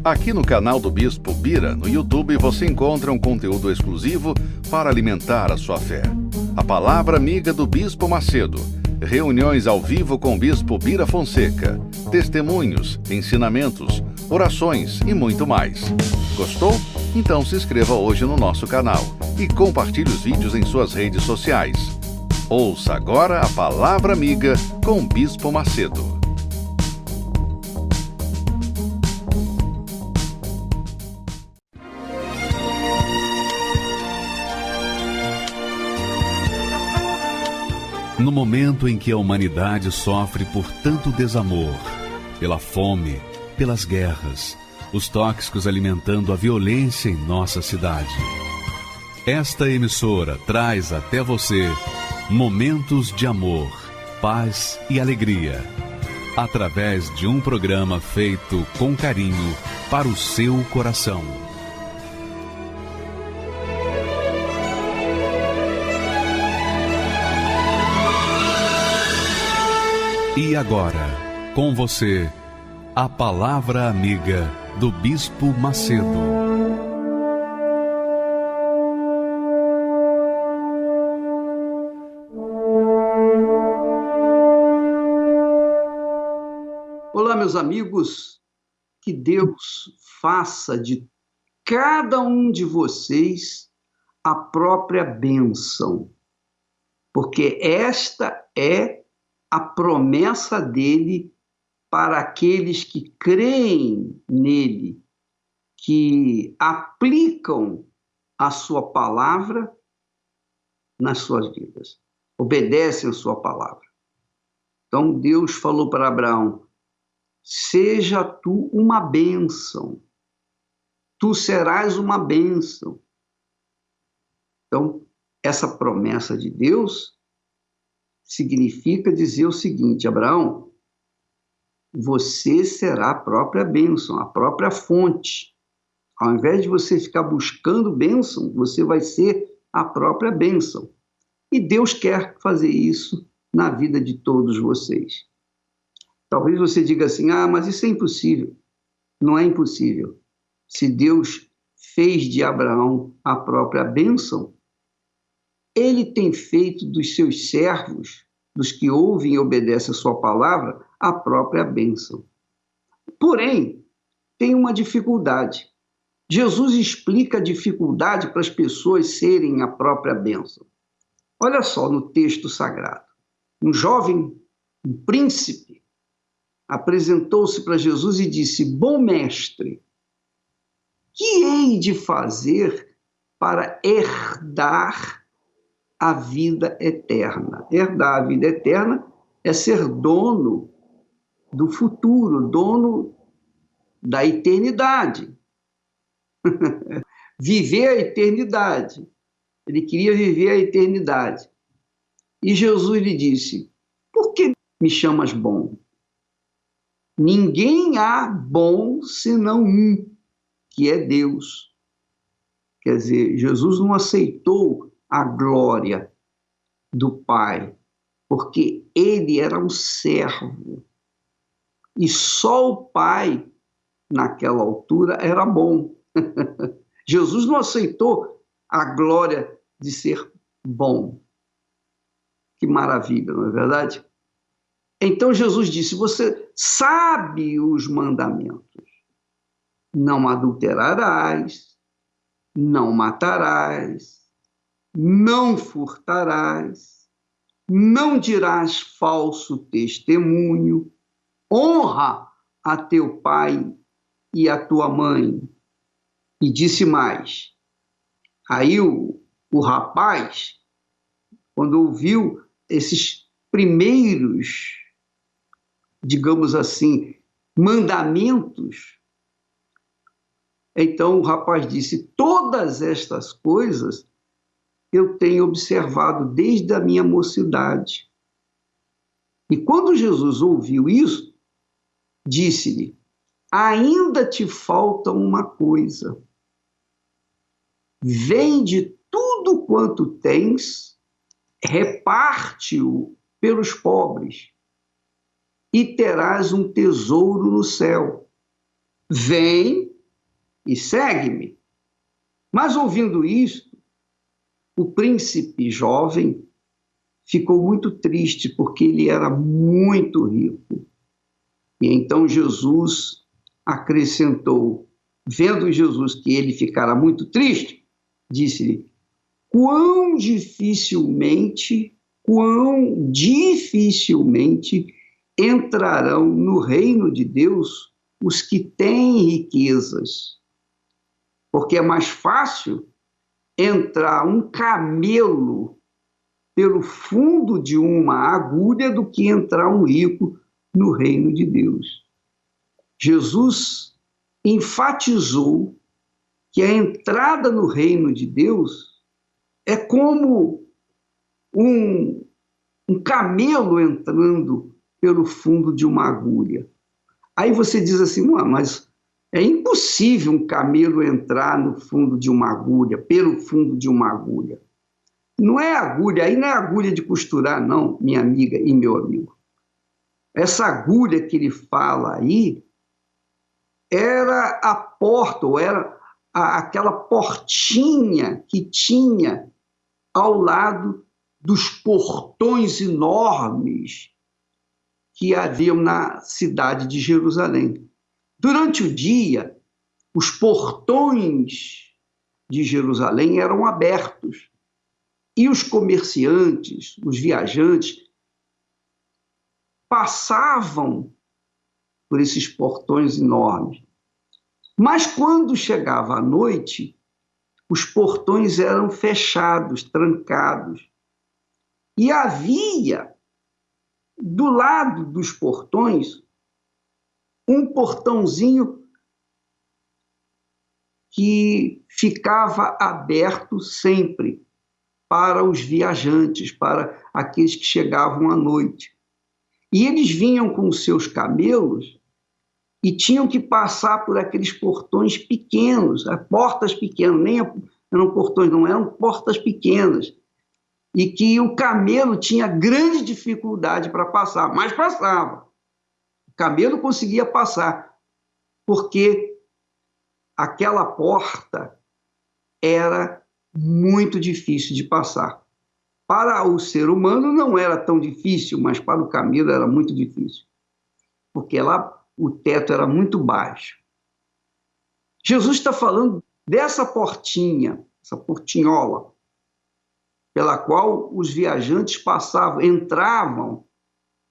Aqui no canal do Bispo Bira, no YouTube, você encontra um conteúdo exclusivo para alimentar a sua fé. A Palavra Amiga do Bispo Macedo. Reuniões ao vivo com o Bispo Bira Fonseca. Testemunhos, ensinamentos, orações e muito mais. Gostou? Então se inscreva hoje no nosso canal e compartilhe os vídeos em suas redes sociais. Ouça agora a Palavra Amiga com o Bispo Macedo. No momento em que a humanidade sofre por tanto desamor, pela fome, pelas guerras, os tóxicos alimentando a violência em nossa cidade, esta emissora traz até você momentos de amor, paz e alegria, através de um programa feito com carinho para o seu coração. E agora, com você, a Palavra Amiga do Bispo Macedo. Olá, meus amigos, que Deus faça de cada um de vocês a própria bênção, porque esta é a promessa dele para aqueles que creem nele, que aplicam a sua palavra nas suas vidas, obedecem a sua palavra. Então Deus falou para Abraão: seja tu uma bênção, tu serás uma bênção. Então, essa promessa de Deus significa dizer o seguinte: Abraão, você será a própria bênção, a própria fonte. Ao invés de você ficar buscando bênção, você vai ser a própria bênção. E Deus quer fazer isso na vida de todos vocês. Talvez você diga assim: mas isso é impossível. Não é impossível. Se Deus fez de Abraão a própria bênção, ele tem feito dos seus servos, dos que ouvem e obedecem a sua palavra, a própria bênção. Porém, tem uma dificuldade. Jesus explica a dificuldade para as pessoas serem a própria bênção. Olha só no texto sagrado. Um jovem, um príncipe, apresentou-se para Jesus e disse: bom mestre, que hei de fazer para herdar a vida eterna? Herdar a vida eterna é ser dono do futuro, dono da eternidade. Viver a eternidade. Ele queria viver a eternidade. E Jesus lhe disse: por que me chamas bom? Ninguém há bom senão um, que é Deus. Quer dizer, Jesus não aceitou a glória do Pai, porque ele era um servo. E só o Pai, naquela altura, era bom. Jesus não aceitou a glória de ser bom. Que maravilha, não é verdade? Então Jesus disse: você sabe os mandamentos. Não adulterarás, não matarás, não furtarás, não dirás falso testemunho, honra a teu pai e a tua mãe. E disse mais. Aí o rapaz, quando ouviu esses primeiros, digamos assim, mandamentos, então o rapaz disse: todas estas coisas eu tenho observado desde a minha mocidade. E quando Jesus ouviu isso, disse-lhe: ainda te falta uma coisa. Vende tudo quanto tens, reparte-o pelos pobres, e terás um tesouro no céu. Vem e segue-me. Mas ouvindo isto, o príncipe jovem ficou muito triste, porque ele era muito rico. E então Jesus acrescentou, vendo Jesus que ele ficara muito triste, disse-lhe: quão dificilmente entrarão no reino de Deus os que têm riquezas. Porque é mais fácil entrar um camelo pelo fundo de uma agulha do que entrar um rico no reino de Deus. Jesus enfatizou que a entrada no reino de Deus é como um camelo entrando pelo fundo de uma agulha. Aí você diz assim, mas é impossível um camelo entrar no fundo de uma agulha, pelo fundo de uma agulha. Não é agulha, aí não é agulha de costurar, não, minha amiga e meu amigo. Essa agulha que ele fala aí era a porta, ou era aquela portinha que tinha ao lado dos portões enormes que haviam na cidade de Jerusalém. Durante o dia, os portões de Jerusalém eram abertos e os comerciantes, os viajantes, passavam por esses portões enormes. Mas quando chegava a noite, os portões eram fechados, trancados. E havia, do lado dos portões, um portãozinho que ficava aberto sempre para os viajantes, para aqueles que chegavam à noite. E eles vinham com os seus camelos e tinham que passar por aqueles portões pequenos, portas pequenas, nem eram portões, não eram portas pequenas, e que o camelo tinha grande dificuldade para passar, mas passava. O camelo conseguia passar, porque aquela porta era muito difícil de passar. Para o ser humano não era tão difícil, mas para o camelo era muito difícil, porque lá o teto era muito baixo. Jesus está falando dessa portinha, essa portinhola, pela qual os viajantes passavam, entravam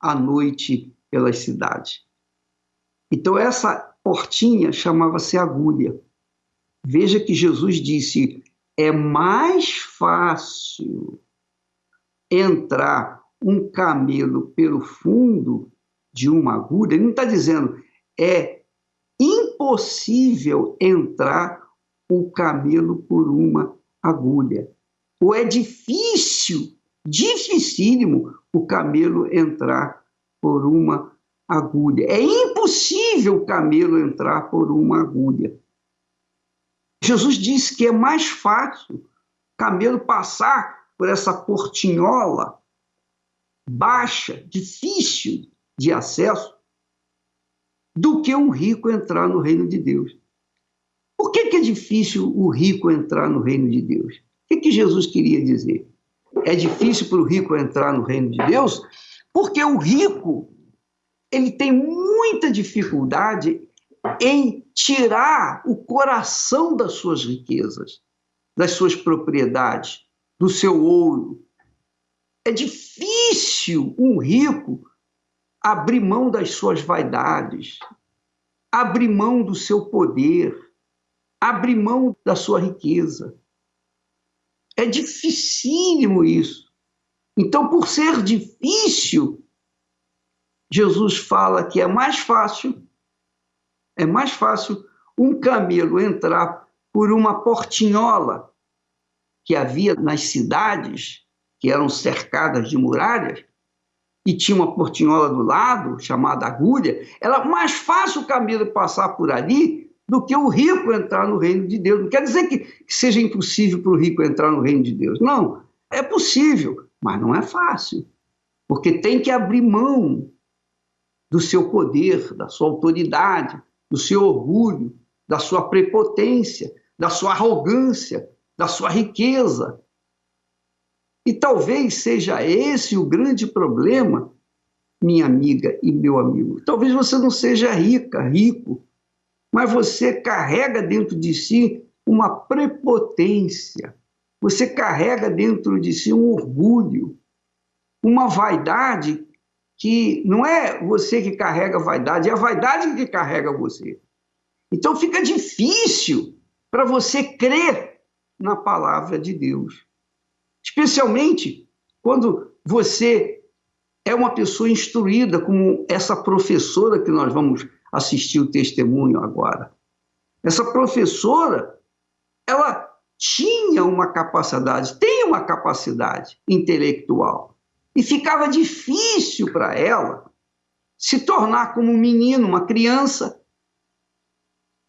à noite pelas cidades. Então, essa portinha chamava-se agulha. Veja que Jesus disse, é mais fácil entrar um camelo pelo fundo de uma agulha. Ele não está dizendo, é impossível entrar o camelo por uma agulha. Ou é difícil, dificílimo, o camelo entrar por uma agulha. É impossível o camelo entrar por uma agulha. Jesus disse que é mais fácil o camelo passar por essa portinhola baixa, difícil de acesso, do que um rico entrar no reino de Deus. Por que é difícil o rico entrar no reino de Deus? O que Jesus queria dizer? É difícil para o rico entrar no reino de Deus porque o rico ele tem muita dificuldade em tirar o coração das suas riquezas, das suas propriedades, do seu ouro. É difícil um rico abrir mão das suas vaidades, abrir mão do seu poder, abrir mão da sua riqueza. É dificílimo isso. Então, por ser difícil, Jesus fala que é mais fácil um camelo entrar por uma portinhola que havia nas cidades, que eram cercadas de muralhas, e tinha uma portinhola do lado, chamada agulha. Era mais fácil o camelo passar por ali do que o rico entrar no reino de Deus. Não quer dizer que seja impossível para o rico entrar no reino de Deus. Não, é possível, mas não é fácil. Porque tem que abrir mão do seu poder, da sua autoridade, do seu orgulho, da sua prepotência, da sua arrogância, da sua riqueza. E talvez seja esse o grande problema, minha amiga e meu amigo. Talvez você não seja rico, mas você carrega dentro de si uma prepotência. Você carrega dentro de si um orgulho, uma vaidade que não é você que carrega a vaidade, é a vaidade que carrega você. Então fica difícil para você crer na palavra de Deus. Especialmente quando você é uma pessoa instruída, como essa professora que nós vamos assistir o testemunho agora. Essa professora, ela tinha uma capacidade, tem uma capacidade intelectual, e ficava difícil para ela se tornar como um menino, uma criança,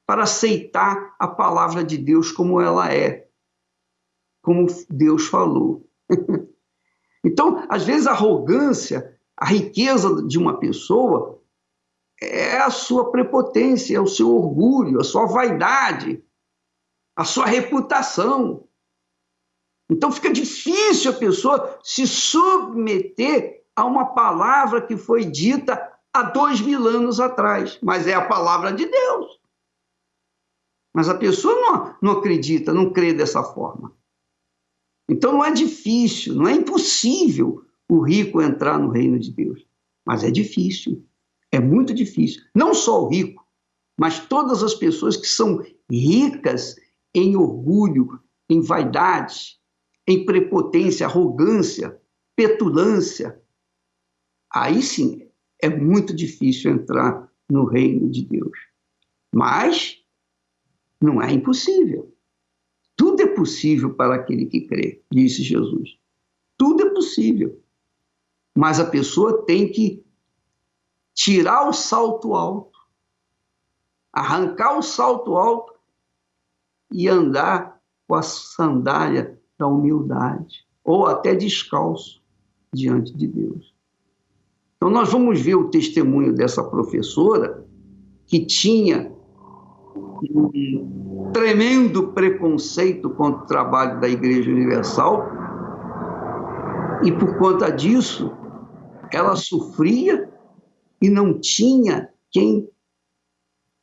para aceitar a palavra de Deus como ela é, como Deus falou. Então, às vezes, a arrogância, a riqueza de uma pessoa é a sua prepotência, é o seu orgulho, a sua vaidade, a sua reputação. Então, fica difícil a pessoa se submeter a uma palavra que foi dita há 2000 anos atrás, mas é a palavra de Deus. Mas a pessoa não acredita, não crê dessa forma. Então não é difícil, não é impossível o rico entrar no reino de Deus. Mas é difícil, é muito difícil. Não só o rico, mas todas as pessoas que são ricas em orgulho, em vaidade, em prepotência, arrogância, petulância. Aí sim, é muito difícil entrar no reino de Deus. Mas não é impossível. Tudo é possível para aquele que crê, disse Jesus. Tudo é possível. Mas a pessoa tem que tirar o salto alto, arrancar o salto alto e andar com a sandália da humildade, ou até descalço diante de Deus. Então nós vamos ver o testemunho dessa professora que tinha um tremendo preconceito contra o trabalho da Igreja Universal, e por conta disso ela sofria e não tinha quem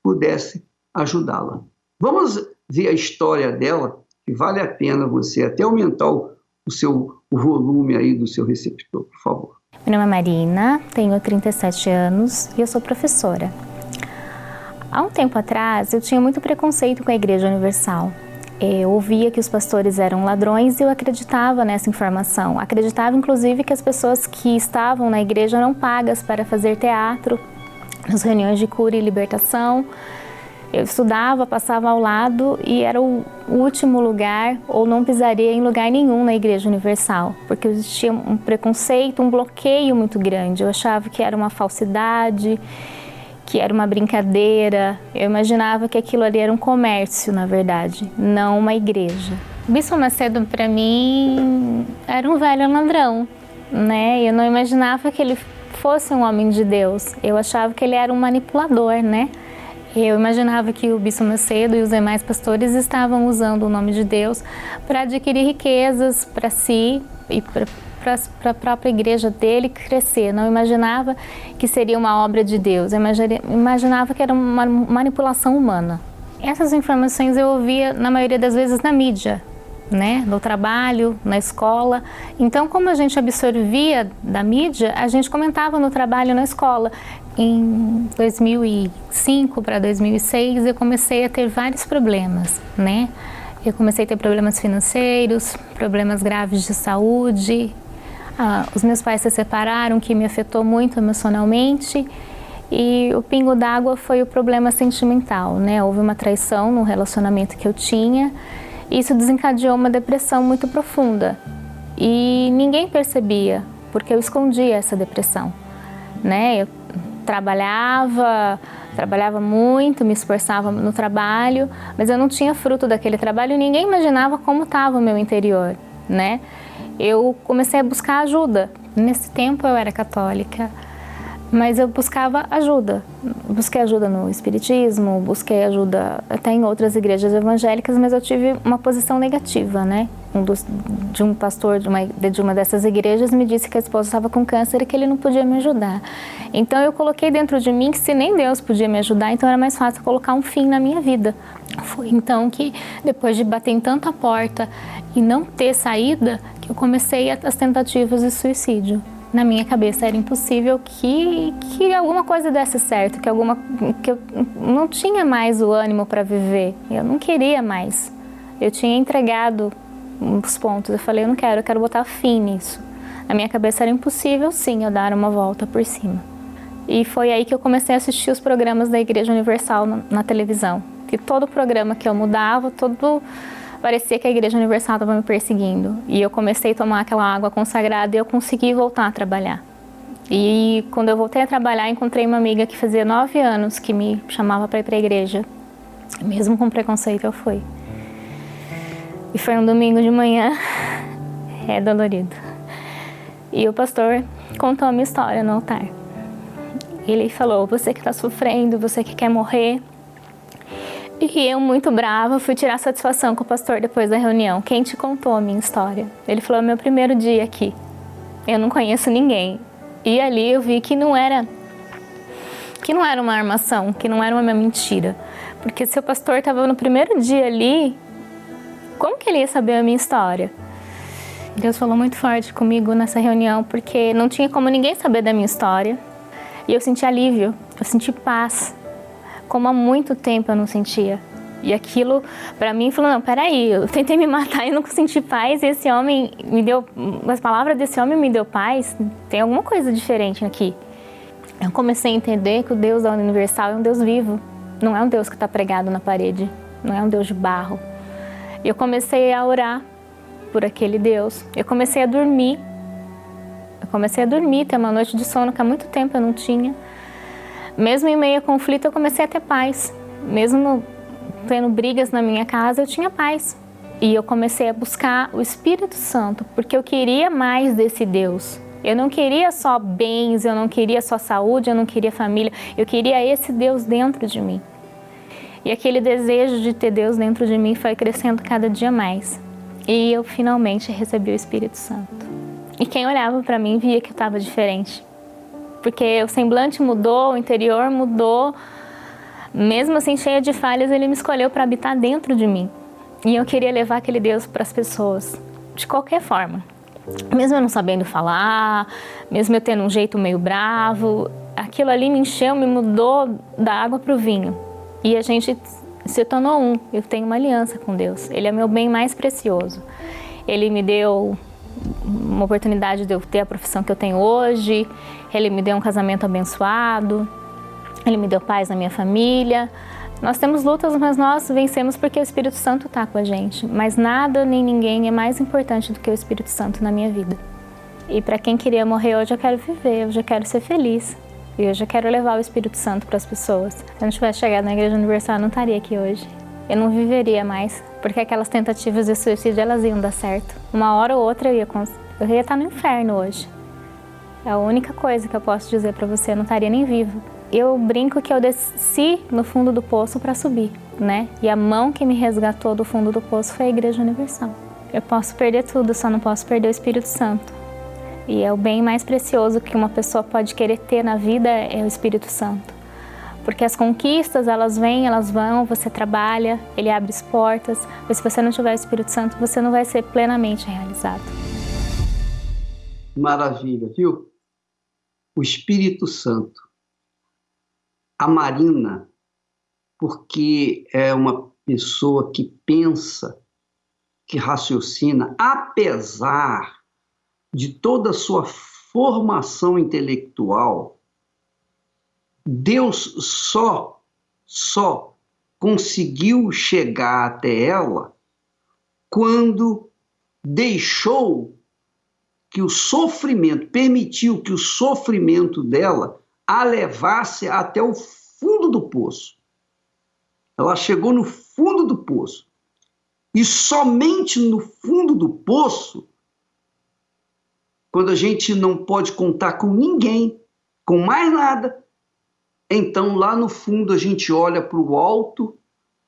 pudesse ajudá-la. Vamos ver a história dela, que vale a pena você até aumentar o volume aí do seu receptor, por favor. Meu nome é Marina, tenho 37 anos e eu sou professora. Há um tempo atrás, eu tinha muito preconceito com a Igreja Universal. Eu ouvia que os pastores eram ladrões e eu acreditava nessa informação. Acreditava, inclusive, que as pessoas que estavam na igreja eram pagas para fazer teatro, nas reuniões de cura e libertação. Eu estudava, passava ao lado e era o último lugar, ou não pisaria em lugar nenhum na Igreja Universal, porque existia um preconceito, um bloqueio muito grande. Eu achava que era uma falsidade, que era uma brincadeira. Eu imaginava que aquilo ali era um comércio, na verdade, não uma igreja. O Bispo Macedo, para mim, era um velho ladrão, né? Eu não imaginava que ele fosse um homem de Deus. Eu achava que ele era um manipulador, né? Eu imaginava que o Bispo Macedo e os demais pastores estavam usando o nome de Deus para adquirir riquezas para si e para a própria igreja dele crescer. Não imaginava que seria uma obra de Deus, eu imaginava que era uma manipulação humana. Essas informações eu ouvia, na maioria das vezes, na mídia, né? No trabalho, na escola. Então, como a gente absorvia da mídia, a gente comentava no trabalho, na escola. Em 2005 para 2006, eu comecei a ter vários problemas, né? Eu comecei a ter problemas financeiros, problemas graves de saúde. Os meus pais se separaram, que me afetou muito emocionalmente. E o pingo d'água foi o problema sentimental, né? Houve uma traição no relacionamento que eu tinha. Isso desencadeou uma depressão muito profunda. E ninguém percebia, porque eu escondia essa depressão, né? Eu trabalhava muito, me esforçava no trabalho, mas eu não tinha fruto daquele trabalho e ninguém imaginava como estava o meu interior, né? Eu comecei a buscar ajuda. Nesse tempo eu era católica, Mas eu buscava ajuda. Busquei ajuda no espiritismo, busquei ajuda até em outras igrejas evangélicas, mas eu tive uma posição negativa, né? De um pastor de uma dessas igrejas me disse que a esposa estava com câncer e que ele não podia me ajudar. Então eu coloquei dentro de mim que se nem Deus podia me ajudar, então era mais fácil colocar um fim na minha vida. Foi então que, depois de bater em tanta porta e não ter saída, que eu comecei as tentativas de suicídio. Na minha cabeça era impossível que alguma coisa desse certo, que eu não tinha mais o ânimo para viver, eu não queria mais. Eu tinha entregado os pontos, eu falei, eu quero botar fim nisso. Na minha cabeça era impossível, sim, eu dar uma volta por cima. E foi aí que eu comecei a assistir os programas da Igreja Universal na televisão. Que todo programa que eu mudava, parecia que a Igreja Universal estava me perseguindo. E eu comecei a tomar aquela água consagrada e eu consegui voltar a trabalhar. E quando eu voltei a trabalhar, encontrei uma amiga que fazia 9 anos que me chamava para ir para a igreja. Mesmo com preconceito, eu fui. E foi um domingo de manhã, é dolorido. E o pastor contou a minha história no altar. Ele falou, você que está sofrendo, você que quer morrer. E eu, muito brava, fui tirar satisfação com o pastor depois da reunião. Quem te contou a minha história? Ele falou, é meu primeiro dia aqui. Eu não conheço ninguém. E ali eu vi que não era uma armação, que não era uma mentira. Porque se o pastor estava no primeiro dia ali, como que ele ia saber a minha história? Deus falou muito forte comigo nessa reunião, porque não tinha como ninguém saber da minha história. E eu senti alívio, eu senti paz. Como há muito tempo eu não sentia. E aquilo, para mim, falou, não, peraí, eu tentei me matar e não senti paz, e esse homem me deu, as palavras desse homem me deu paz, tem alguma coisa diferente aqui. Eu comecei a entender que o Deus da Universal é um Deus vivo, não é um Deus que está pregado na parede, não é um Deus de barro. E eu comecei a orar por aquele Deus, eu comecei a dormir, ter uma noite de sono que há muito tempo eu não tinha. Mesmo em meio a conflito, eu comecei a ter paz. Mesmo tendo brigas na minha casa, eu tinha paz. E eu comecei a buscar o Espírito Santo, porque eu queria mais desse Deus. Eu não queria só bens, eu não queria só saúde, eu não queria família. Eu queria esse Deus dentro de mim. E aquele desejo de ter Deus dentro de mim foi crescendo cada dia mais. E eu finalmente recebi o Espírito Santo. E quem olhava para mim via que eu estava diferente. Porque o semblante mudou, o interior mudou, mesmo assim cheia de falhas, ele me escolheu para habitar dentro de mim. E eu queria levar aquele Deus para as pessoas, de qualquer forma. Mesmo eu não sabendo falar, mesmo eu tendo um jeito meio bravo, aquilo ali me encheu, me mudou da água para o vinho. E a gente se tornou um, eu tenho uma aliança com Deus, Ele é meu bem mais precioso. Ele me deu uma oportunidade de eu ter a profissão que eu tenho hoje, Ele me deu um casamento abençoado, Ele me deu paz na minha família. Nós temos lutas, mas nós vencemos porque o Espírito Santo está com a gente. Mas nada nem ninguém é mais importante do que o Espírito Santo na minha vida. E para quem queria morrer hoje, eu quero viver, eu já quero ser feliz. E eu já quero levar o Espírito Santo para as pessoas. Se eu não tivesse chegado na Igreja Universal, eu não estaria aqui hoje. Eu não viveria mais, porque aquelas tentativas de suicídio, elas iam dar certo. Uma hora ou outra eu ia estar no inferno hoje. É a única coisa que eu posso dizer para você, eu não estaria nem viva. Eu brinco que eu desci no fundo do poço para subir, né? E a mão que me resgatou do fundo do poço foi a Igreja Universal. Eu posso perder tudo, só não posso perder o Espírito Santo. E é o bem mais precioso que uma pessoa pode querer ter na vida é o Espírito Santo. Porque as conquistas, elas vêm, elas vão, você trabalha, ele abre as portas, mas se você não tiver o Espírito Santo, você não vai ser plenamente realizado. Maravilha, viu? O Espírito Santo. A Marina, porque é uma pessoa que pensa, que raciocina, apesar de toda a sua formação intelectual, Deus só conseguiu chegar até ela quando deixou que o sofrimento, permitiu que o sofrimento dela a levasse até o fundo do poço. Ela chegou no fundo do poço. E somente no fundo do poço, quando a gente não pode contar com ninguém, com mais nada, então lá no fundo a gente olha para o alto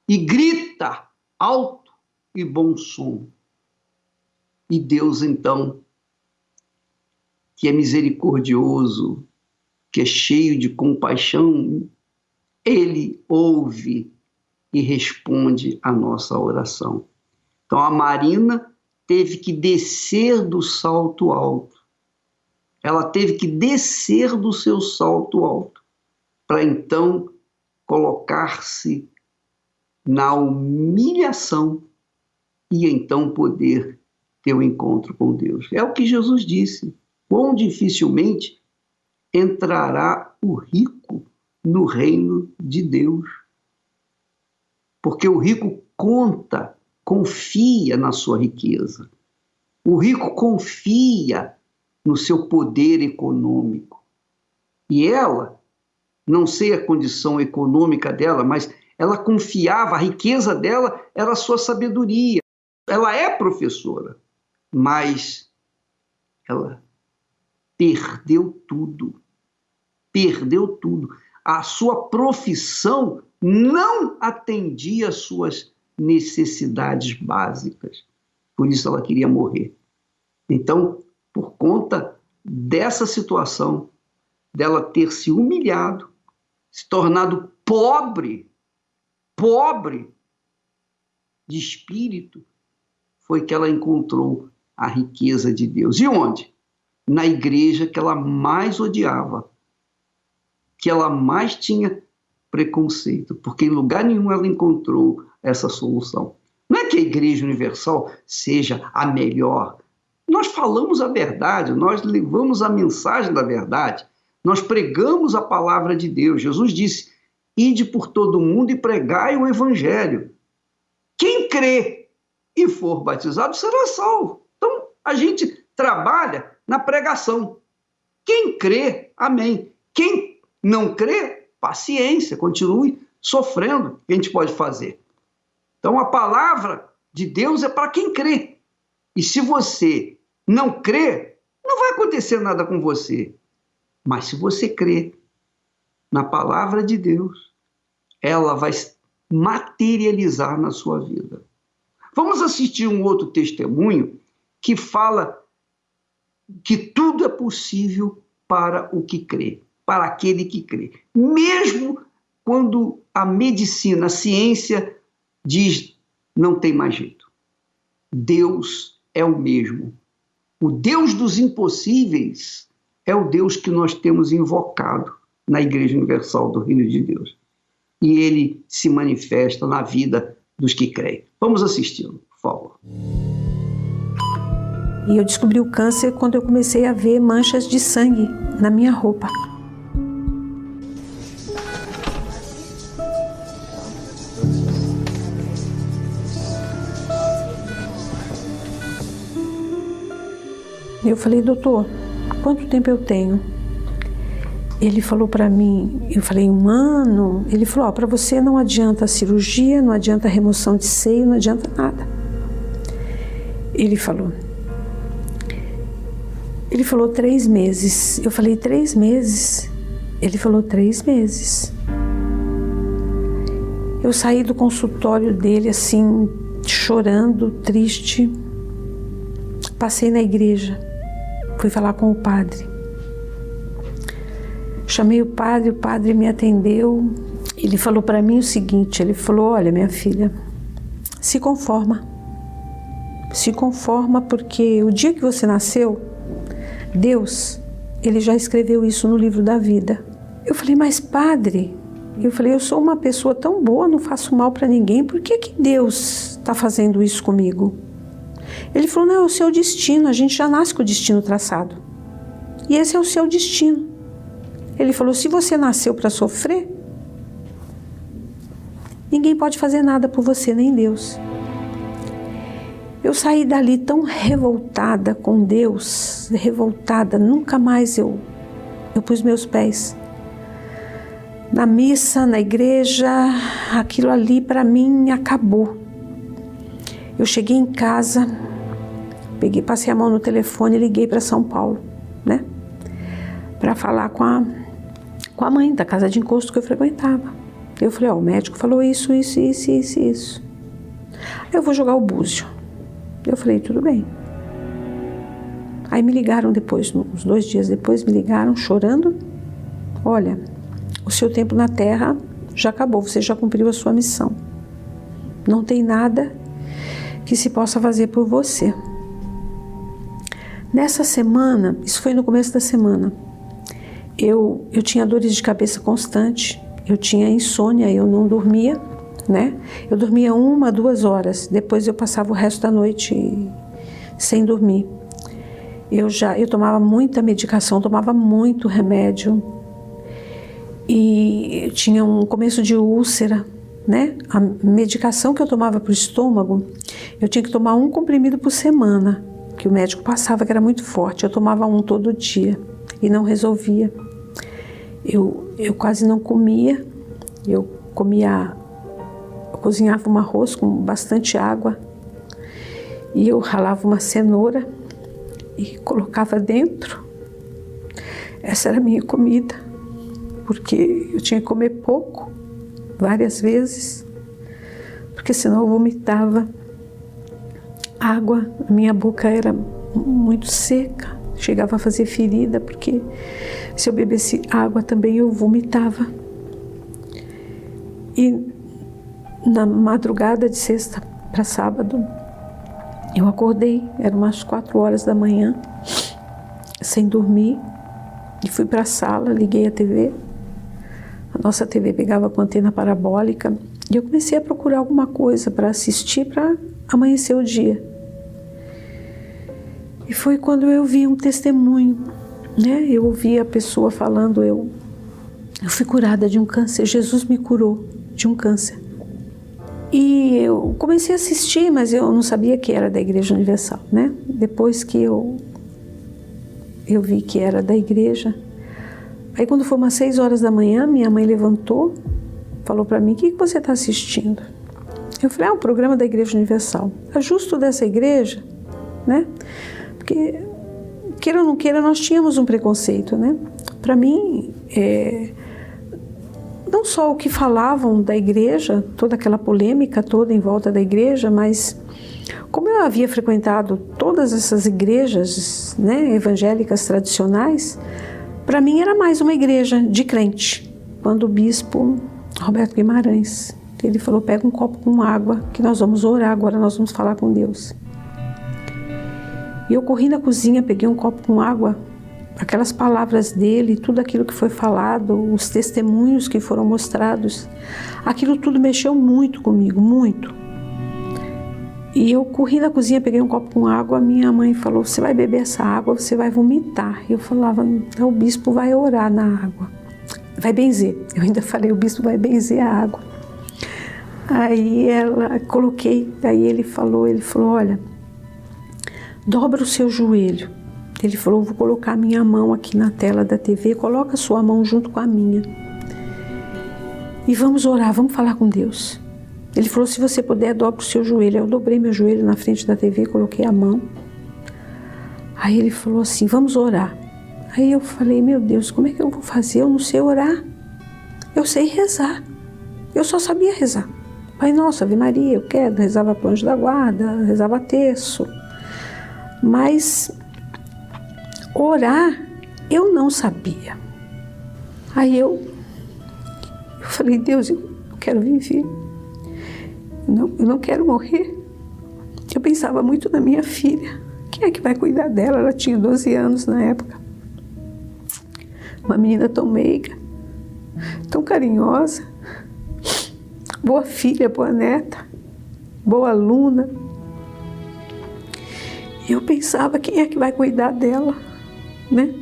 e grita alto e bom som. E Deus, então, que é misericordioso, que é cheio de compaixão, Ele ouve e responde a nossa oração. Então a Marina teve que descer do salto alto. Ela teve que descer do seu salto alto para então colocar-se na humilhação e então poder ter o encontro com Deus. É o que Jesus disse. Quão dificilmente entrará o rico no reino de Deus. Porque o rico confia na sua riqueza. O rico confia no seu poder econômico. E ela, não sei a condição econômica dela, mas ela confiava, a riqueza dela era a sua sabedoria. Ela é professora, mas ela perdeu tudo. Perdeu tudo. A sua profissão não atendia às suas necessidades básicas. Por isso ela queria morrer. Então, por conta dessa situação, dela ter se humilhado, se tornado pobre de espírito, foi que ela encontrou a riqueza de Deus. E onde? Na igreja que ela mais odiava, que ela mais tinha preconceito, porque em lugar nenhum ela encontrou essa solução. Não é que a Igreja Universal seja a melhor. Nós falamos a verdade, nós levamos a mensagem da verdade, nós pregamos a palavra de Deus. Jesus disse, ide por todo mundo e pregai o evangelho. Quem crê e for batizado será salvo. Então, a gente trabalha na pregação. Quem crê, amém. Quem não crê, paciência, continue sofrendo. O que a gente pode fazer? Então, a palavra de Deus é para quem crê. E se você não crê, não vai acontecer nada com você. Mas se você crê na palavra de Deus, ela vai materializar na sua vida. Vamos assistir um outro testemunho que fala que tudo é possível para o que crê, para aquele que crê. Mesmo quando a medicina, a ciência diz não tem mais jeito. Deus é o mesmo. O Deus dos impossíveis é o Deus que nós temos invocado na Igreja Universal do Reino de Deus. E ele se manifesta na vida dos que creem. Vamos assisti-lo, por favor. E eu descobri o câncer quando eu comecei a ver manchas de sangue na minha roupa. Eu falei, doutor, quanto tempo eu tenho? Ele falou para mim, eu falei, 1 ano? Ele falou, para você não adianta cirurgia, não adianta remoção de seio, não adianta nada. Ele falou 3 meses. Eu falei, 3 meses? Ele falou, 3 meses. Eu saí do consultório dele assim, chorando, triste. Passei na igreja, fui falar com o padre. Chamei o padre me atendeu. Ele falou para mim o seguinte, ele falou, olha minha filha, se conforma porque o dia que você nasceu, Deus, ele já escreveu isso no livro da vida. Eu falei, mas padre, eu sou uma pessoa tão boa, não faço mal para ninguém, por que Deus está fazendo isso comigo? Ele falou, não, é o seu destino, a gente já nasce com o destino traçado. E esse é o seu destino. Ele falou, se você nasceu para sofrer, ninguém pode fazer nada por você, nem Deus. Eu saí dali tão revoltada com Deus, revoltada, nunca mais eu pus meus pés na missa, na igreja, aquilo ali para mim acabou. Eu cheguei em casa, passei a mão no telefone e liguei para São Paulo, né? Para falar com com a mãe da casa de encosto que eu frequentava. Eu falei, ó, o médico falou isso. Aí eu vou jogar o búzio. Eu falei, tudo bem. Aí me ligaram depois, uns 2 dias depois, me ligaram chorando. Olha, o seu tempo na Terra já acabou, você já cumpriu a sua missão. Não tem nada que se possa fazer por você. Nessa semana, isso foi no começo da semana, eu tinha dores de cabeça constante, eu tinha insônia, eu não dormia, né? Eu dormia 1 a 2 horas, depois eu passava o resto da noite sem dormir. Eu tomava muita medicação, tomava muito remédio e eu tinha um começo de úlcera, né? A medicação que eu tomava para o estômago, eu tinha que tomar 1 comprimido por semana, que o médico passava, que era muito forte. Eu tomava 1 todo dia e não resolvia. Eu quase não comia. Eu cozinhava um arroz com bastante água e eu ralava uma cenoura e colocava dentro. Essa era a minha comida, porque eu tinha que comer pouco, várias vezes, porque senão eu vomitava. Água, a minha boca era muito seca, chegava a fazer ferida, porque se eu bebesse água também eu vomitava. E na madrugada de sexta para sábado, eu acordei, eram umas 4 horas da manhã, sem dormir, e fui para a sala, liguei a TV. A nossa TV pegava com antena parabólica, e eu comecei a procurar alguma coisa para assistir para amanhecer o dia. E foi quando eu vi um testemunho, né? Eu ouvi a pessoa falando, eu fui curada de um câncer, Jesus me curou de um câncer. E eu comecei a assistir, mas eu não sabia que era da Igreja Universal, né? Depois que eu vi que era da igreja. Aí quando foi umas 6 horas da manhã, minha mãe levantou, falou para mim, o que você está assistindo? Eu falei, um programa da Igreja Universal. É justo dessa igreja, né? Porque, queira ou não queira, nós tínhamos um preconceito, né? Para mim, não só o que falavam da igreja, toda aquela polêmica toda em volta da igreja, mas como eu havia frequentado todas essas igrejas, né, evangélicas tradicionais, para mim era mais uma igreja de crente. Quando o bispo Roberto Guimarães, ele falou, pega um copo com água, que nós vamos orar, agora nós vamos falar com Deus. E eu corri na cozinha, peguei um copo com água, aquelas palavras dele, tudo aquilo que foi falado, os testemunhos que foram mostrados, aquilo tudo mexeu muito comigo, muito. E eu corri na cozinha, peguei um copo com água, minha mãe falou, você vai beber essa água, você vai vomitar. E eu falava, então o bispo vai orar na água, vai benzer. Eu ainda falei, o bispo vai benzer a água. Aí aí ele falou, olha, dobra o seu joelho. Ele falou, vou colocar a minha mão aqui na tela da TV, coloca a sua mão junto com a minha. E vamos orar, vamos falar com Deus. Ele falou, se você puder, dobra o seu joelho. Eu dobrei meu joelho na frente da TV, coloquei a mão. Aí ele falou assim, vamos orar. Aí eu falei, meu Deus, como é que eu vou fazer? Eu não sei orar. Eu sei rezar. Eu só sabia rezar. Pai Nosso, Ave Maria, eu quero. Rezava pro anjo da guarda, rezava terço. Mas orar, eu não sabia. Aí eu falei, Deus, eu quero viver. Eu não quero morrer. Eu pensava muito na minha filha. Quem é que vai cuidar dela? Ela tinha 12 anos na época. Uma menina tão meiga, tão carinhosa, boa filha, boa neta, boa aluna. Eu pensava, quem é que vai cuidar dela, né?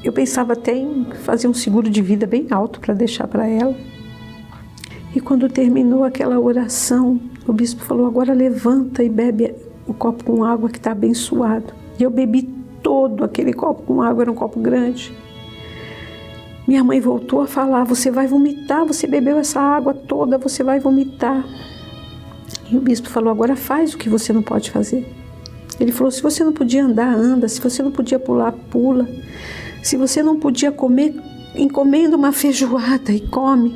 Eu pensava até em fazer um seguro de vida bem alto para deixar para ela. E quando terminou aquela oração, o bispo falou, agora levanta e bebe o copo com água que está abençoado. E eu bebi todo aquele copo com água, era um copo grande. Minha mãe voltou a falar, você vai vomitar, você bebeu essa água toda, você vai vomitar. E o bispo falou, agora faz o que você não pode fazer. Ele falou, se você não podia andar, anda. Se você não podia pular, pula. Se você não podia comer, encomenda uma feijoada e come.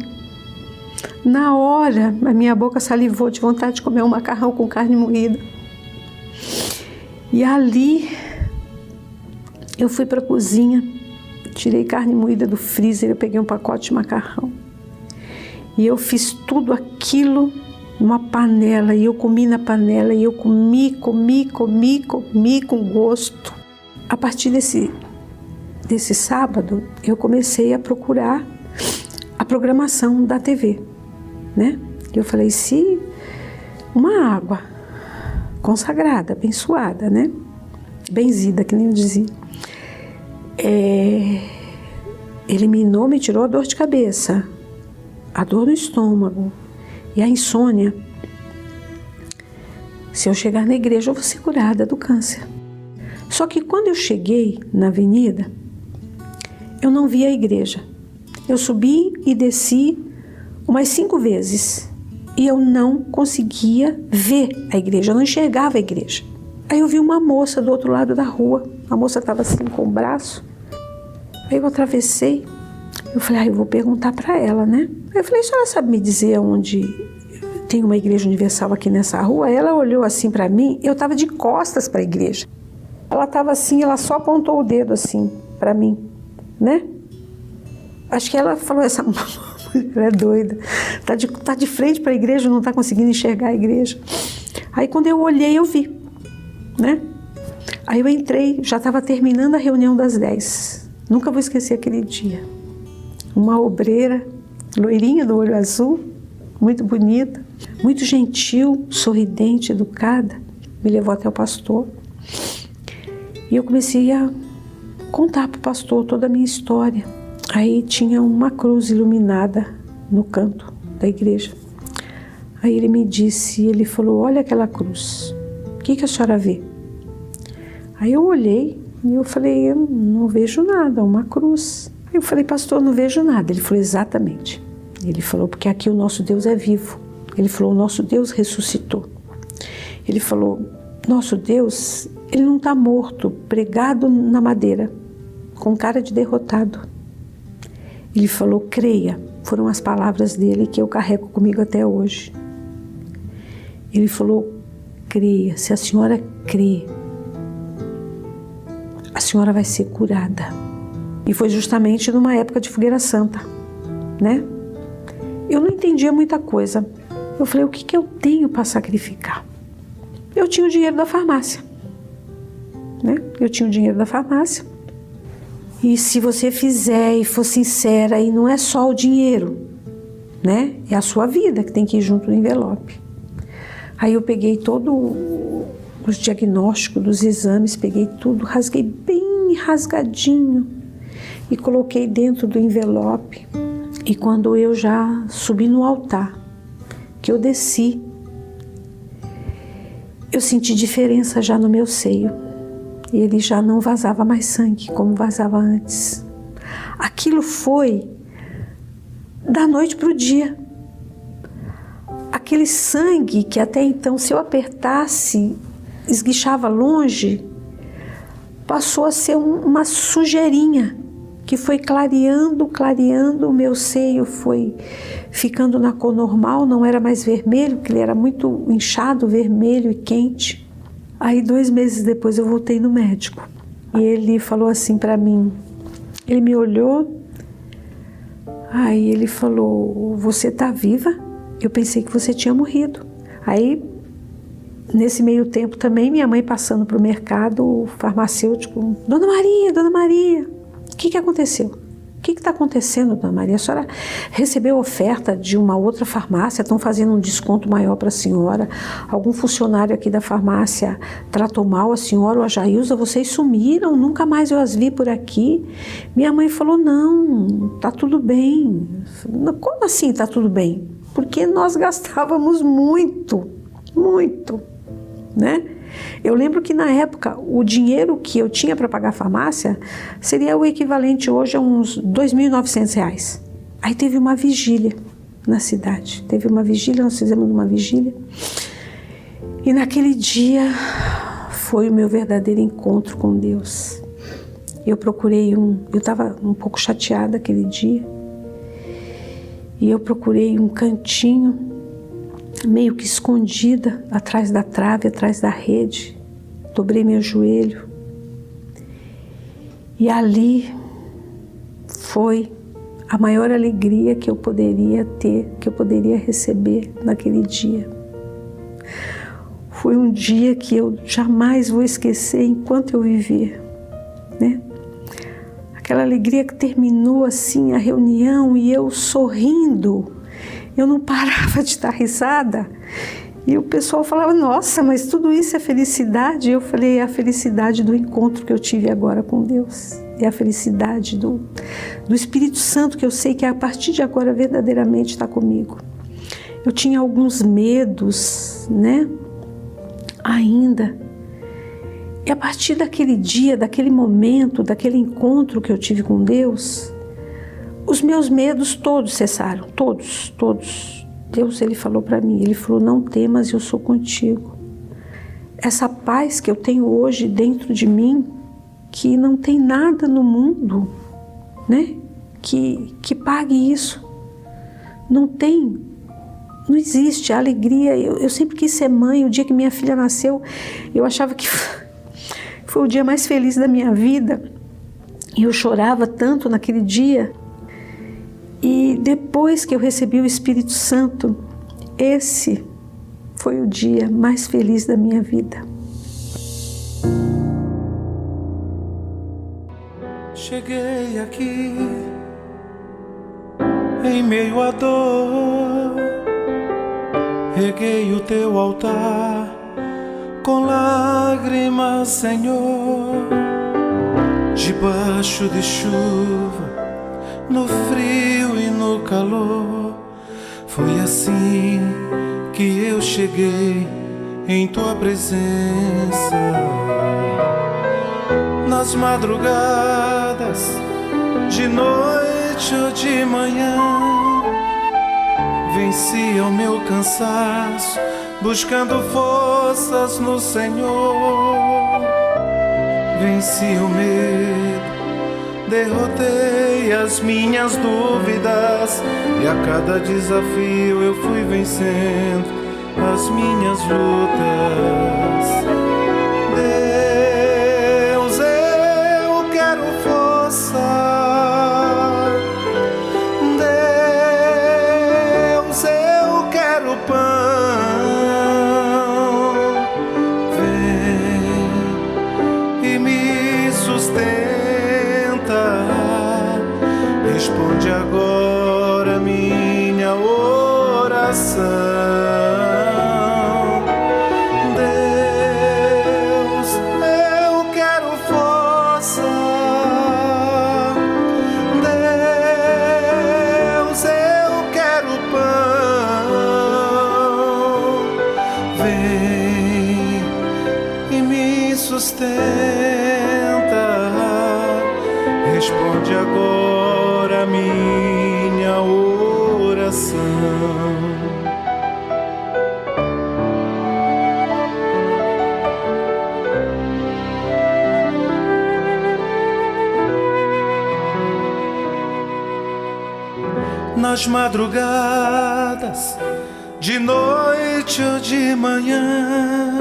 Na hora, a minha boca salivou de vontade de comer um macarrão com carne moída. E ali, eu fui para a cozinha, tirei carne moída do freezer, eu peguei um pacote de macarrão. E eu fiz tudo aquilo numa panela, e eu comi na panela, e eu comi com gosto. A partir desse sábado, eu comecei a procurar a programação da TV, né? E eu falei, se uma água consagrada, abençoada, né? Benzida, que nem eu dizia, eliminou, me tirou a dor de cabeça, a dor no estômago e a insônia. Se eu chegar na igreja, eu vou ser curada do câncer. Só que quando eu cheguei na avenida, eu não vi a igreja. Eu subi e desci umas 5 vezes e eu não conseguia ver a igreja, eu não enxergava a igreja. Aí eu vi uma moça do outro lado da rua, a moça estava assim com o braço. Aí eu atravessei, eu falei, eu vou perguntar para ela, né? Aí eu falei, a senhora sabe me dizer onde tem uma igreja universal aqui nessa rua? Aí ela olhou assim para mim, eu estava de costas para a igreja. Ela estava assim, ela só apontou o dedo assim para mim, né? Acho que ela falou, essa mulher é doida, tá de frente para a igreja, não está conseguindo enxergar a igreja. Aí quando eu olhei, eu vi, né? Aí eu entrei, já estava terminando a reunião das 10. Nunca vou esquecer aquele dia. Uma obreira, loirinha do olho azul, muito bonita, muito gentil, sorridente, educada, me levou até o pastor. E eu comecei a contar para o pastor toda a minha história. Aí tinha uma cruz iluminada no canto da igreja. Aí ele me disse, ele falou, olha aquela cruz, o que a senhora vê? Aí eu olhei e eu falei, eu não vejo nada, uma cruz. Aí eu falei, pastor, não vejo nada. Ele falou, exatamente. Ele falou, porque aqui o nosso Deus é vivo. Ele falou, o nosso Deus ressuscitou. Ele falou, nosso Deus, ele não está morto, pregado na madeira, com cara de derrotado. Ele falou, creia. Foram as palavras dele que eu carrego comigo até hoje. Ele falou, creia. Se a senhora crê, a senhora vai ser curada. E foi justamente numa época de fogueira santa, né? Eu não entendia muita coisa. Eu falei, o que eu tenho para sacrificar? Eu tinha o dinheiro da farmácia, né? Eu tinha o dinheiro da farmácia. E se você fizer e for sincera, e não é só o dinheiro, né? É a sua vida que tem que ir junto no envelope. Aí eu peguei todos os diagnósticos dos exames, peguei tudo, rasguei bem rasgadinho e coloquei dentro do envelope. E quando eu já subi no altar, que eu desci, eu senti diferença já no meu seio. E ele já não vazava mais sangue como vazava antes. Aquilo foi da noite para o dia. Aquele sangue que até então, se eu apertasse, esguichava longe, passou a ser uma sujeirinha que foi clareando, o meu seio foi ficando na cor normal, não era mais vermelho, porque ele era muito inchado, vermelho e quente. Aí 2 meses depois eu voltei no médico e ele falou assim para mim, ele me olhou, aí ele falou, você tá viva? Eu pensei que você tinha morrido. Aí nesse meio tempo também minha mãe passando pro mercado, o farmacêutico, Dona Maria, o que aconteceu? O que está acontecendo, Dona Maria? A senhora recebeu oferta de uma outra farmácia, estão fazendo um desconto maior para a senhora? Algum funcionário aqui da farmácia tratou mal a senhora ou a Jailza? Vocês sumiram, nunca mais eu as vi por aqui. Minha mãe falou, não, tá tudo bem. Como assim tá tudo bem? Porque nós gastávamos muito, né? Eu lembro que na época o dinheiro que eu tinha para pagar a farmácia seria o equivalente hoje a uns R$2.900. Aí teve uma vigília na cidade, nós fizemos uma vigília e naquele dia foi o meu verdadeiro encontro com Deus. eu estava um pouco chateada aquele dia, e eu procurei um cantinho, meio que escondida, atrás da trave, atrás da rede, dobrei meu joelho, e ali foi a maior alegria que eu poderia ter, que eu poderia receber naquele dia. Foi um dia que eu jamais vou esquecer enquanto eu viver, né? Aquela alegria que terminou assim a reunião e eu sorrindo, eu não parava de dar risada. E o pessoal falava, nossa, mas tudo isso é felicidade? E eu falei, é a felicidade do encontro que eu tive agora com Deus. É a felicidade do Espírito Santo, que eu sei que a partir de agora verdadeiramente está comigo. Eu tinha alguns medos, né? Ainda. E a partir daquele dia, daquele momento, daquele encontro que eu tive com Deus, os meus medos todos cessaram, todos. Deus, Ele falou para mim, Ele falou, não temas, eu sou contigo. Essa paz que eu tenho hoje dentro de mim, que não tem nada no mundo, né, que pague isso. Não existe a alegria. Eu sempre quis ser mãe. O dia que minha filha nasceu, eu achava que foi o dia mais feliz da minha vida. E eu chorava tanto naquele dia. E depois que eu recebi o Espírito Santo, esse foi o dia mais feliz da minha vida. Cheguei aqui em meio à dor, reguei o teu altar com lágrimas, Senhor, debaixo de chuva, no frio e no calor. Foi assim que eu cheguei em tua presença. Nas madrugadas, de noite ou de manhã, vencia o meu cansaço, buscando forças no Senhor. Venci o medo, derrotei as minhas dúvidas, e a cada desafio eu fui vencendo as minhas lutas. Deus, eu quero força. Deus, eu quero pão. Vem e me sustenta. Responde agora minha oração. Deus, eu quero força. Deus, eu quero pão. Vem e me sustenta. Responde agora minha oração. Nas madrugadas, de noite ou de manhã,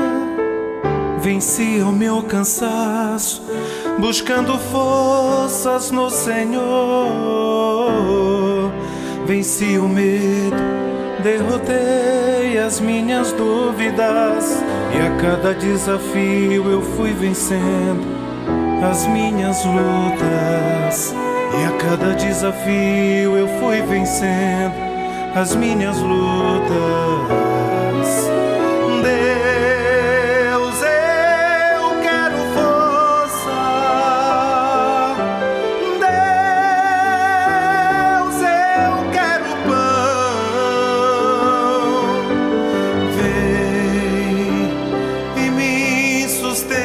vencia o meu cansaço, buscando forças no Senhor. Venci o medo, derrotei as minhas dúvidas, e a cada desafio eu fui vencendo as minhas lutas. E a cada desafio eu fui vencendo as minhas lutas. Deus, eu quero força. Deus, eu quero pão. Vem e me sustenta.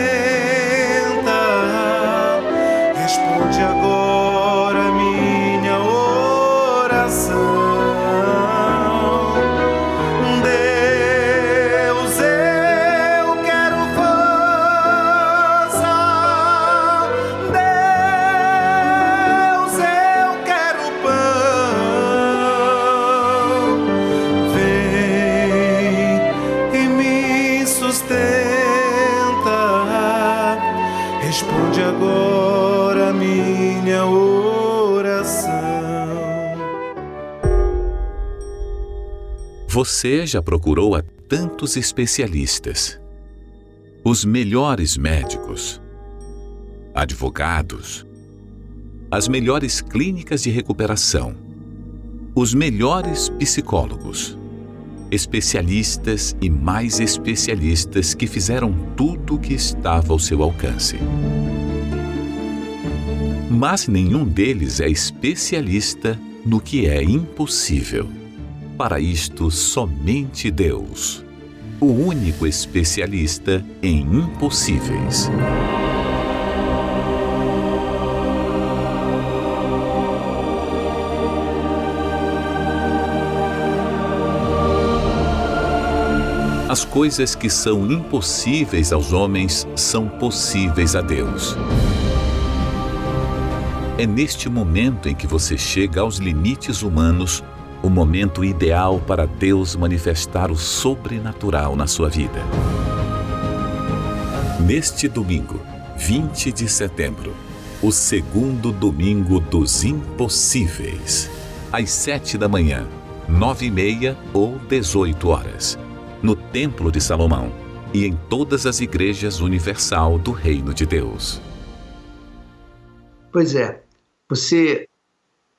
Responde agora minha oração. Você já procurou a tantos especialistas, os melhores médicos, advogados, as melhores clínicas de recuperação, os melhores psicólogos, especialistas e mais especialistas que fizeram tudo o que estava ao seu alcance. Mas nenhum deles é especialista no que é impossível. Para isto, somente Deus, o único especialista em impossíveis. As coisas que são impossíveis aos homens são possíveis a Deus. É neste momento em que você chega aos limites humanos, o momento ideal para Deus manifestar o sobrenatural na sua vida. Neste domingo, 20 de setembro, o segundo domingo dos impossíveis, às 7 da manhã, 9h30 ou 18 horas, no Templo de Salomão e em todas as igrejas universal do Reino de Deus. Pois é, você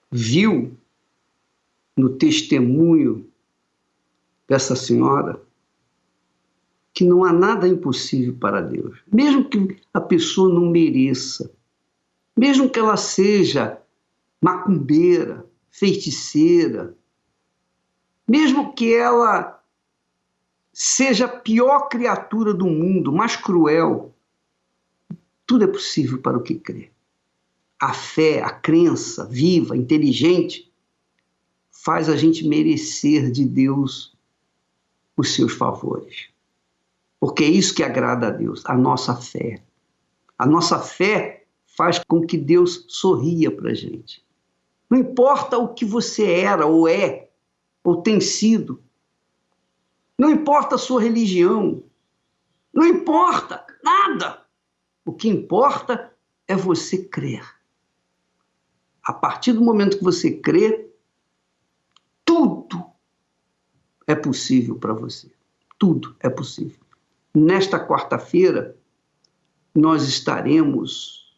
viu no testemunho dessa senhora que não há nada impossível para Deus. Mesmo que a pessoa não mereça, mesmo que ela seja macumbeira, feiticeira, mesmo que ela seja a pior criatura do mundo, mais cruel, tudo é possível para o que crê. A fé, a crença viva, inteligente, faz a gente merecer de Deus os seus favores. Porque é isso que agrada a Deus, a nossa fé. A nossa fé faz com que Deus sorria para a gente. Não importa o que você era, ou é, ou tem sido. Não importa a sua religião. Não importa nada. O que importa é você crer. A partir do momento que você crê, tudo é possível para você. Tudo é possível. Nesta quarta-feira, nós estaremos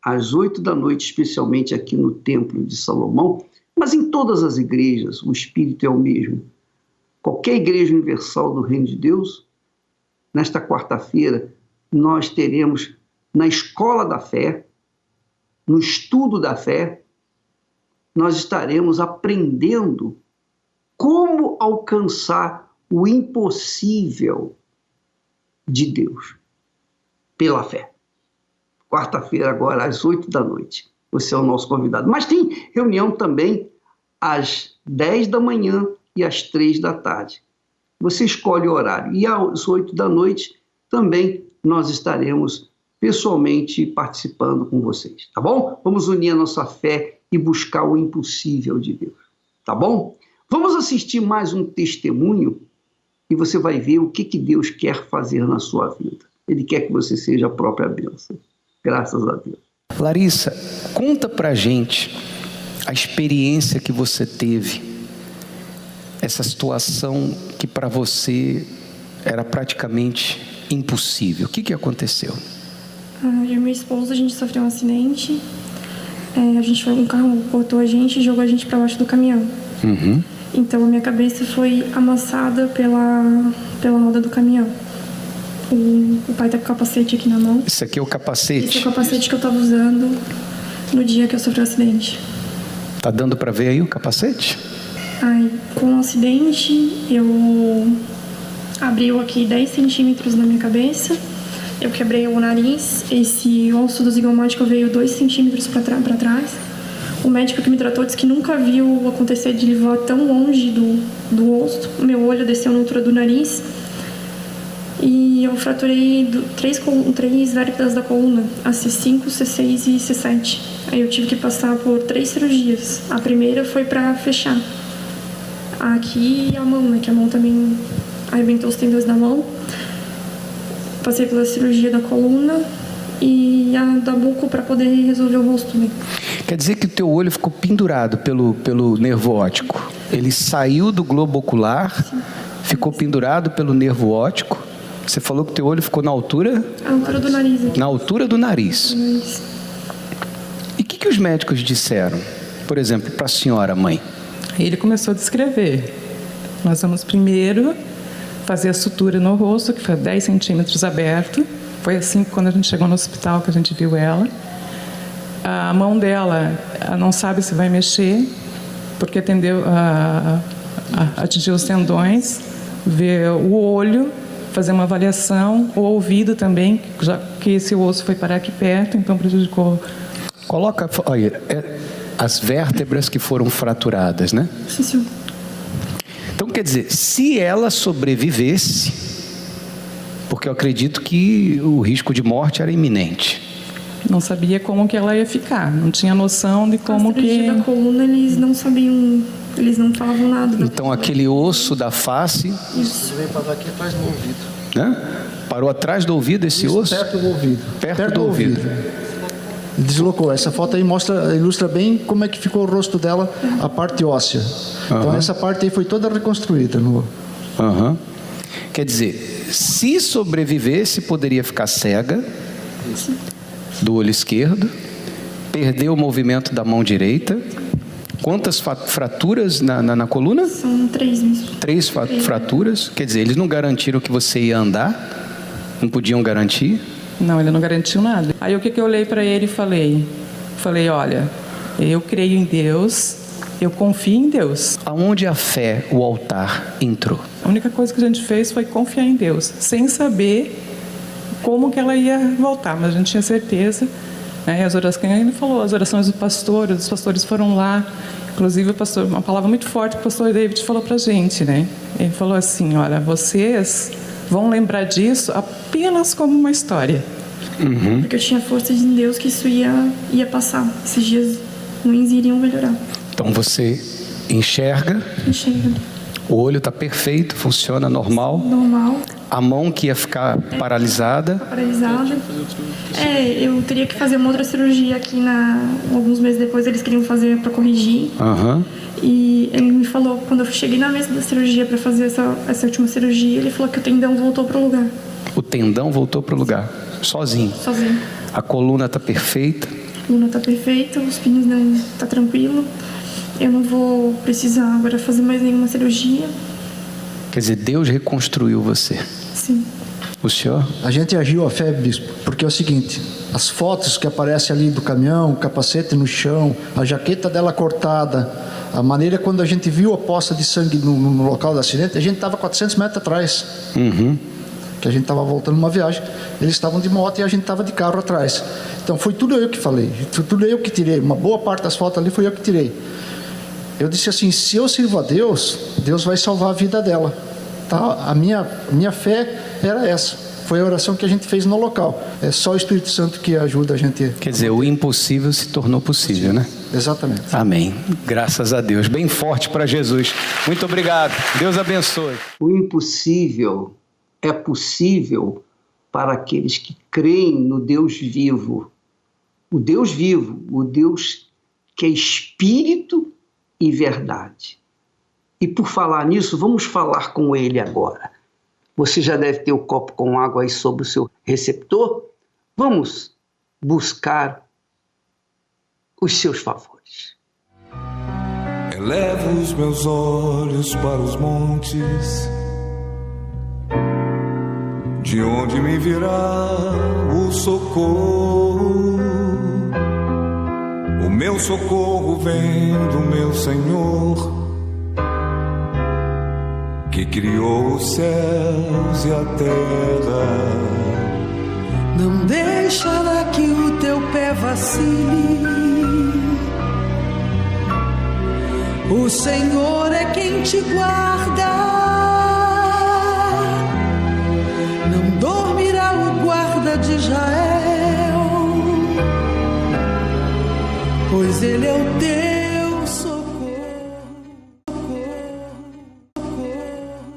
às 8 da noite, especialmente aqui no Templo de Salomão, mas em todas as igrejas, o Espírito é o mesmo. Qualquer igreja universal do Reino de Deus, nesta quarta-feira, nós teremos na Escola da Fé, no estudo da fé, nós estaremos aprendendo como alcançar o impossível de Deus pela fé. Quarta-feira, agora, às 8 da noite. Você é o nosso convidado. Mas tem reunião também às 10 da manhã e às 3 da tarde. Você escolhe o horário. E às 8 da noite também nós estaremos pessoalmente participando com vocês, tá bom? Vamos unir a nossa fé e buscar o impossível de Deus, tá bom? Vamos assistir mais um testemunho e você vai ver o que Deus quer fazer na sua vida. Ele quer que você seja a própria bênção. Graças a Deus. Larissa, conta pra gente a experiência que você teve, essa situação que para você era praticamente impossível. O que aconteceu? Eu e meu esposo, a gente sofreu um acidente. Um carro botou a gente e jogou a gente para baixo do caminhão. Uhum. Então a minha cabeça foi amassada pela roda do caminhão. O pai tá com o capacete aqui na mão. Isso aqui é o capacete? Esse é o capacete que eu estava usando no dia que eu sofri o acidente. Tá dando para ver aí o capacete? Com o acidente, eu abriu aqui 10 centímetros na minha cabeça. Eu quebrei o nariz, esse osso do zigomático veio 2 centímetros para trás. O médico que me tratou disse que nunca viu acontecer de ele voar tão longe do osso. O meu olho desceu na altura do nariz. E eu fraturei 3 vértebras da coluna, a C5, C6 e C7. Aí eu tive que passar por 3 cirurgias. A primeira foi para fechar. Aqui e a mão, né? Que a mão também arrebentou os tendões da mão. Passei pela cirurgia da coluna e a da boca para poder resolver o rosto, né? Quer dizer que o teu olho ficou pendurado pelo nervo óptico? Ele saiu do globo ocular, ficou pendurado pelo nervo óptico. Você falou que o teu olho ficou na altura? A altura do nariz. Aqui. Na altura do nariz. E o que os médicos disseram? Por exemplo, para a senhora, mãe? Ele começou a descrever. Nós vamos primeiro fazer a sutura no rosto, que foi 10 centímetros aberto. Foi assim que quando a gente chegou no hospital que a gente viu ela. A mão dela não sabe se vai mexer, porque atingiu os tendões, ver o olho, fazer uma avaliação, o ouvido também, já que esse osso foi parar aqui perto, então prejudicou. Coloca, olha, as vértebras que foram fraturadas, né? Sim, senhor. Então, quer dizer, se ela sobrevivesse, porque eu acredito que o risco de morte era iminente. Não sabia como que ela ia ficar, não tinha noção de como a cirurgia da coluna, eles não sabiam, eles não falavam nada. Então, aquele osso da face... Isso. Você veio parar aqui atrás do ouvido. Né? Parou atrás do ouvido esse osso? Perto do ouvido. Perto do ouvido. Deslocou. Essa foto aí ilustra bem como é que ficou o rosto dela, a parte óssea. Então essa parte aí foi toda reconstruída. Quer dizer, se sobrevivesse, poderia ficar cega do olho esquerdo, perder o movimento da mão direita. Quantas fraturas na coluna? São 3 mesmo. 3 fraturas. Quer dizer, eles não garantiram que você ia andar? Não podiam garantir? Não, ele não garantiu nada. Aí o que eu olhei para ele e falei? Falei, olha, eu creio em Deus, eu confio em Deus. Aonde a fé, o altar, entrou? A única coisa que a gente fez foi confiar em Deus, sem saber como que ela ia voltar, mas a gente tinha certeza. Né? As orações, ele falou, as orações do pastor, os pastores foram lá. Inclusive, o pastor, uma palavra muito forte que o pastor David falou para a gente, né? Ele falou assim, olha, vocês vão lembrar disso apenas como uma história. Porque eu tinha força de Deus que isso ia passar. Esses dias ruins iriam melhorar. Então você enxerga? Enxerga. O olho está perfeito, funciona normal? Normal. A mão que ia ficar paralisada? Paralisada. Eu teria que fazer uma outra cirurgia aqui alguns meses depois, eles queriam fazer para corrigir. E ele me falou, quando eu cheguei na mesa da cirurgia para fazer essa última cirurgia, ele falou que o tendão voltou para o lugar. O tendão voltou para o lugar, sozinho? Sozinho. A coluna está perfeita? A coluna está perfeita, os pinos tá tranquilo. Eu não vou precisar agora fazer mais nenhuma cirurgia. Quer dizer, Deus reconstruiu você? Sim. O senhor? A gente agiu a fé, bispo, porque é o seguinte, as fotos que aparecem ali do caminhão, o capacete no chão, a jaqueta dela cortada, a maneira quando a gente viu a poça de sangue no local do acidente, a gente estava 400 metros atrás. Que a gente estava voltando uma viagem, eles estavam de moto e a gente estava de carro atrás. Então foi tudo eu que falei, foi tudo eu que tirei, uma boa parte das fotos ali foi eu que tirei. Eu disse assim, se eu sirvo a Deus, Deus vai salvar a vida dela. Tá? A minha fé era essa. Foi a oração que a gente fez no local. É só o Espírito Santo que ajuda a gente. Quer dizer, o impossível se tornou possível, né? Exatamente. Amém. Graças a Deus. Bem forte para Jesus. Muito obrigado. Deus abençoe. O impossível é possível para aqueles que creem no Deus vivo. O Deus vivo, o Deus que é Espírito e verdade. E por falar nisso, vamos falar com ele agora. Você já deve ter o copo com água aí sobre o seu receptor. Vamos buscar os seus favores. Elevo os meus olhos para os montes, de onde me virá o socorro. O meu socorro vem do meu Senhor, que criou os céus e a terra. Não deixará que o teu pé vacile. O Senhor é quem te guarda. Não dormirá o guarda de Israel, pois ele é o teu